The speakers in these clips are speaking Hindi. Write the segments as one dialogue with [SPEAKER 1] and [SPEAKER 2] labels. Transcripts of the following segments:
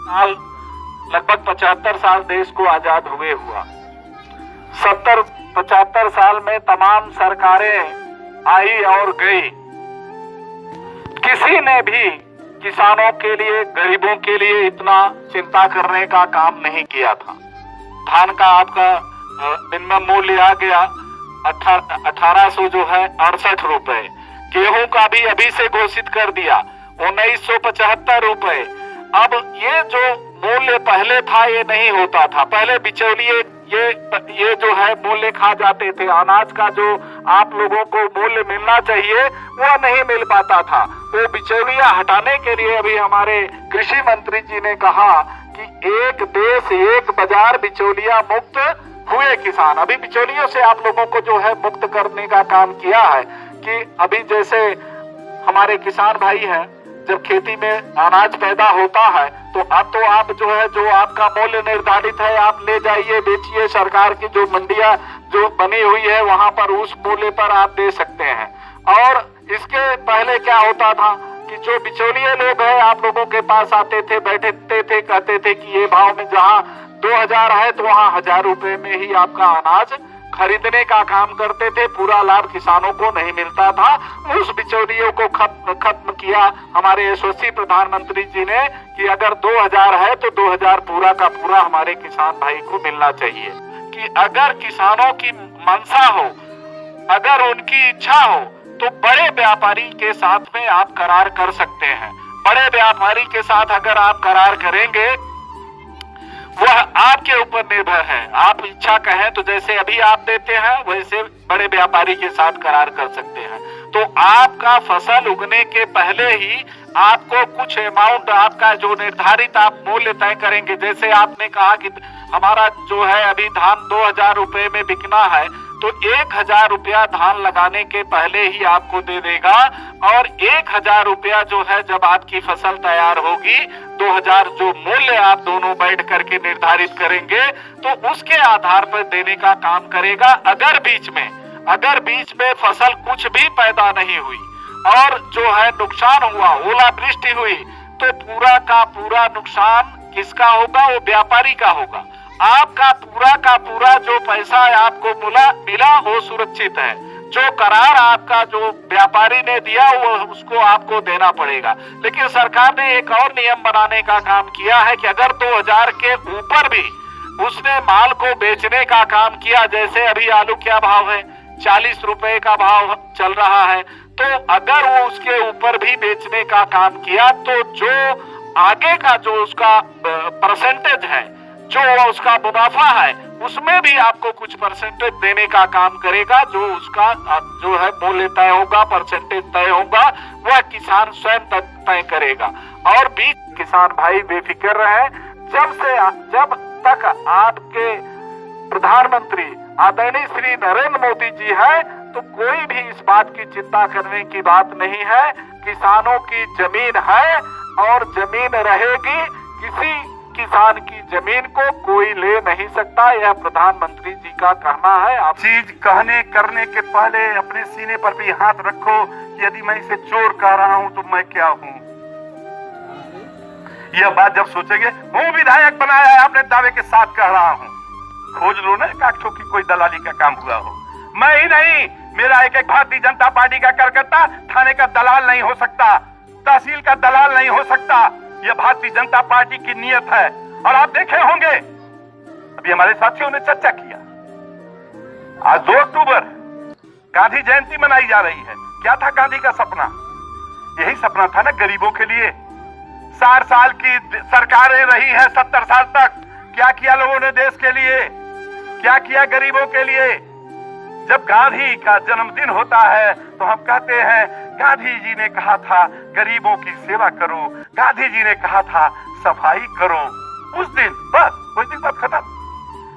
[SPEAKER 1] साल लगभग 75 साल देश को आजाद हुए हुआ। 70-75 साल में तमाम सरकारें आई और गई, किसी ने भी किसानों के लिए, गरीबों के लिए इतना चिंता करने का काम नहीं किया था। धान का आपका मिनिमम मूल्य आ गया 1800 जो है 68 रुपए। गेहूं का भी अभी से घोषित कर दिया 1975 रुपए। अब ये जो मूल्य पहले था ये नहीं होता था। पहले बिचौलिए ये जो है मूल्य खा जाते थे। अनाज का जो आप लोगों को मूल्य मिलना चाहिए वो नहीं मिल पाता था। वो बिचौलिया हटाने के लिए अभी हमारे कृषि मंत्री जी ने कहा कि एक देश एक बाजार, बिचौलिया मुक्त हुए किसान। अभी बिचौलियों से आप लोगों को जो है मुक्त करने का काम किया है कि अभी जैसे हमारे किसान भाई हैं, जब खेती में अनाज पैदा होता है तो अब तो आप जो है, जो आपका मूल्य निर्धारित है आप ले जाइए, बेचिए। सरकार की जो मंडियां जो बनी हुई है वहां पर उस मूल्य पर आप दे सकते हैं। और इसके पहले क्या होता था कि जो बिचौलिए लोग हैं आप लोगों के पास आते थे, बैठते थे, कहते थे कि ये भाव में जहां 2000 है तो वहां 1000 रुपए में ही आपका अनाज खरीदने का काम करते थे। पूरा लाभ किसानों को नहीं मिलता था। उस बिचौलियों को खत्म किया हमारे यशस्वी प्रधानमंत्री जी ने कि अगर 2000 है तो 2000 पूरा का पूरा हमारे किसान भाई को मिलना चाहिए। कि अगर किसानों की मंशा हो, अगर उनकी इच्छा हो तो बड़े व्यापारी के साथ में आप करार कर सकते हैं। बड़े व्यापारी के साथ अगर आप करार करेंगे वह आपके ऊपर निर्भर है। आप इच्छा कहें तो जैसे अभी आप देते हैं वैसे बड़े व्यापारी के साथ करार कर सकते हैं। तो आपका फसल उगने के पहले ही आपको कुछ अमाउंट, आपका जो निर्धारित आप मूल्य तय करेंगे। जैसे आपने कहा कि हमारा जो है अभी धान 2000 रुपए में बिकना है तो 1000 रुपया धान लगाने के पहले ही आपको दे देगा। और 1000 रुपया जो है जब आपकी फसल तैयार होगी 2000 जो मूल्य आप दोनों बैठ करके निर्धारित करेंगे तो उसके आधार पर देने का काम करेगा। अगर बीच में फसल कुछ भी पैदा नहीं हुई और जो है नुकसान हुआ, ओलावृष्टि हुई, तो पूरा का पूरा नुकसान किसका होगा? वो व्यापारी का होगा। आपका पूरा का पूरा जो पैसा आपको मिला वो सुरक्षित है। जो करार आपका जो व्यापारी ने दिया वो उसको आपको देना पड़ेगा। लेकिन सरकार ने एक और नियम बनाने का काम किया है कि अगर 2000 के ऊपर भी उसने माल को बेचने का काम किया, जैसे अभी आलू क्या भाव है, 40 रुपए का भाव चल रहा है, तो अगर वो उसके ऊपर भी बेचने का काम किया तो जो आगे का जो उसका परसेंटेज है, जो उसका मुनाफा है, उसमें भी आपको कुछ परसेंटेज देने का काम करेगा। जो उसका जो है मूल्य तय होगा, परसेंटेज तय होगा, वह किसान स्वयं तय करेगा। और भी किसान भाई बेफिक्र रहे। जब तक आपके प्रधानमंत्री आदरणीय श्री नरेंद्र मोदी जी है तो कोई भी इस बात की चिंता करने की बात नहीं है। किसानों की जमीन है और जमीन रहेगी। किसी किसान की जमीन को कोई ले नहीं सकता, यह प्रधानमंत्री जी का कहना है। आप
[SPEAKER 2] चीज कहने करने के पहले अपने सीने पर भी हाथ रखो कि यदि मैं इसे चोर कह रहा हूं तो मैं क्या हूं। यह बात जब सोचेंगे, हूं विधायक बनाया है आपने दावे के साथ कह रहा हूं। खोज लो ना काठों की कोई दलाली का काम हुआ हो। मैं ही नहीं, मेरा एक भारतीय जनता पार्टी का कार्यकर्ता थाने का दलाल नहीं हो सकता, तहसील का दलाल नहीं हो सकता। यह भारतीय जनता पार्टी की नीयत है। और आप देखे होंगे अभी हमारे साथियों ने चर्चा किया, आज 2 अक्टूबर गांधी जयंती मनाई जा रही है। क्या था गांधी का सपना? यही सपना था ना गरीबों के लिए। 60 साल की सरकारें रही हैं, 70 साल तक क्या किया लोगों ने देश के लिए, क्या किया गरीबों के लिए। जब गांधी का जन्मदिन होता है तो हम कहते हैं गांधी जी ने कहा था गरीबों की सेवा करो, गांधी जी ने कहा था सफाई करो। उस दिन बस, उस दिन बात खत्म।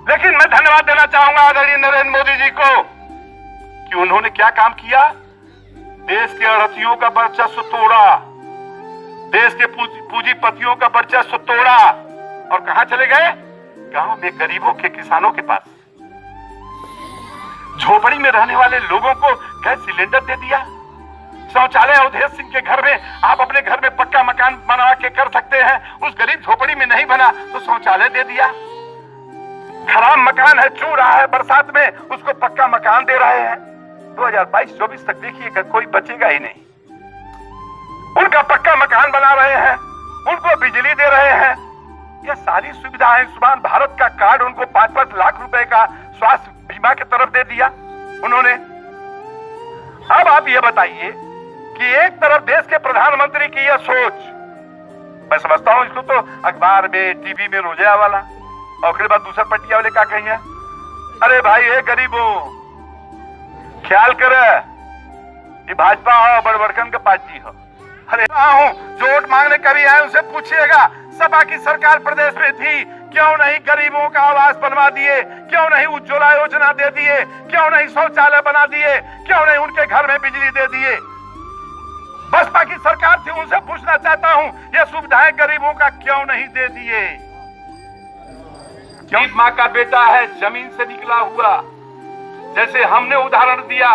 [SPEAKER 2] लेकिन मैं धन्यवाद देना चाहूंगा आदरणीय नरेंद्र मोदी जी को कि उन्होंने क्या काम किया। देश के अड़तियों का वर्चस्व तोड़ा, देश के पूंजीपतियों का वर्चस्व तोड़ा और कहां चले गए? गांव में गरीबों के, किसानों के पास। झोपड़ी में रहने वाले लोगों को गैस सिलेंडर दे दिया। शौचालय अवधेश सिंह के घर में आप अपने घर में पक्का मकान बना के कर सकते हैं, उस गरीब झोपड़ी में नहीं शौचालय दे दिया। खराब मकान है, चू रहा है बरसात में, उसको पक्का मकान दे रहे हैं। 2022-24 तक देखिएगा कोई बचेगा ही नहीं। उनका पक्का मकान बना रहे हैं, उनको बिजली दे रहे हैं। ये सारी सुविधाएं, आयुष्मान भारत का कार्ड उनको 5-5 लाख रुपए का स्वास्थ्य बीमा की तरफ दे दिया उन्होंने। अब आप ये बताइए कि एक तरफ देश के प्रधानमंत्री की यह सोच, मैं समझता हूं इसको तो अखबार में, टीवी में रोजा वाला, और फिर बाद दूसरा पट्टिया वाले क्या कहेंगे, अरे भाई ये गरीबों ख्याल कर, ये भाजपा हो बड़बड़कन का पार्टी हो। अरे हूं जो वोट मांगने कभी आए उनसे पूछिएगा, सपा की सरकार प्रदेश में थी, क्यों नहीं गरीबों का आवास बनवा दिए, क्यों नहीं उज्ज्वला योजना दे दिए, क्यों नहीं शौचालय बना दिए, क्यों नहीं उनके घर में बिजली दे दिए। बसपा की सरकार थी, उनसे पूछना चाहता हूं ये सुविधाएं गरीबों का क्यों नहीं दे दिए। क्यों माँ का बेटा है, जमीन से निकला हुआ, जैसे हमने उदाहरण दिया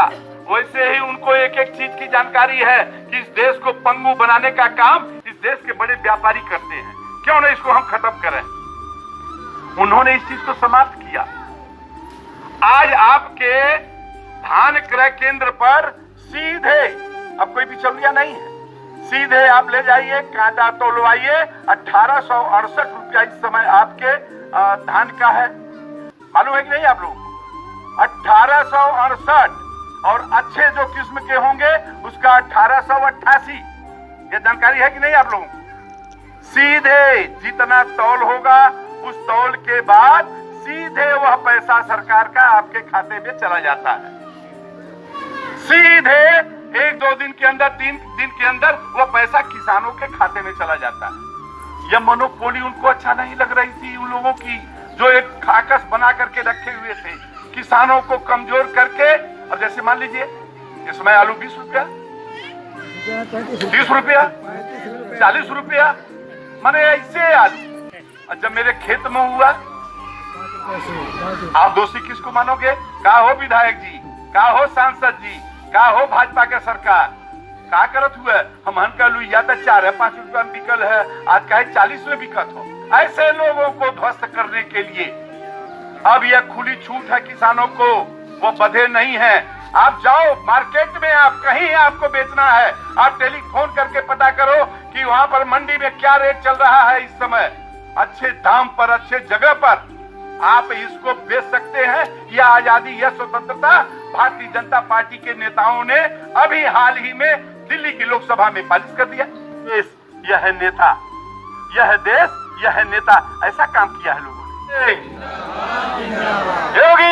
[SPEAKER 2] वैसे ही उनको एक एक चीज की जानकारी है कि इस देश को पंगु बनाने का काम इस देश के बड़े व्यापारी करते हैं, क्यों नहीं इसको हम खत्म करें। उन्होंने इस चीज को समाप्त किया। आज आपके धान क्रय केंद्र पर सीधे, अब कोई बिचौलिया नहीं है, सीधे आप ले जाइए, कांटा तोलवाइए। 1868 रुपया इस समय आपके धान का है, मालूम है कि नहीं आप लोग? 1868, और अच्छे जो किस्म के होंगे उसका 1888। ये जानकारी है कि नहीं आप लोगों को? सीधे जितना तौल होगा उस तौल के बाद सीधे वह पैसा सरकार का आपके खाते में चला जाता है। सीधे 1-2 दिन के अंदर, 3 दिन के अंदर वह पैसा किसानों के खाते में चला जाता है। यह मोनोपोली उनको अच्छा नहीं लग रही थी, उन लोगों की जो एक खाकस बना करके रखे हुए थे, किसानों को कमजोर करके। अब जैसे मान लीजिए इस समय आलू 20 रुपया, 30 रुपया, 40 रुपया, माने ऐसे आलू। और जब मेरे खेत में हुआ, आप दोषी किसको मानोगे? का हो विधायक जी, का हो सांसद जी, का हो भाजपा के सरकार, का करत हुआ? हम हन या तो 4-5 रुपया में बिकल है, आज का 40 में बिकत हो। ऐसे लोगों को ध्वस्त करने के लिए अब यह खुली छूट है किसानों को, वो बधे नहीं है। आप जाओ मार्केट में, आप कहीं आपको बेचना है, आप टेलीफोन करके पता करो कि वहां पर मंडी में क्या रेट चल रहा है इस समय। अच्छे दाम पर, अच्छे जगह पर आप इसको बेच सकते हैं। यह आजादी, यह स्वतंत्रता भारतीय जनता पार्टी के नेताओं ने अभी हाल ही में दिल्ली की लोकसभा में पारित कर दिया। यह है नेता, यह है देश, यह है नेता, ऐसा काम किया है लोगों ने। योगी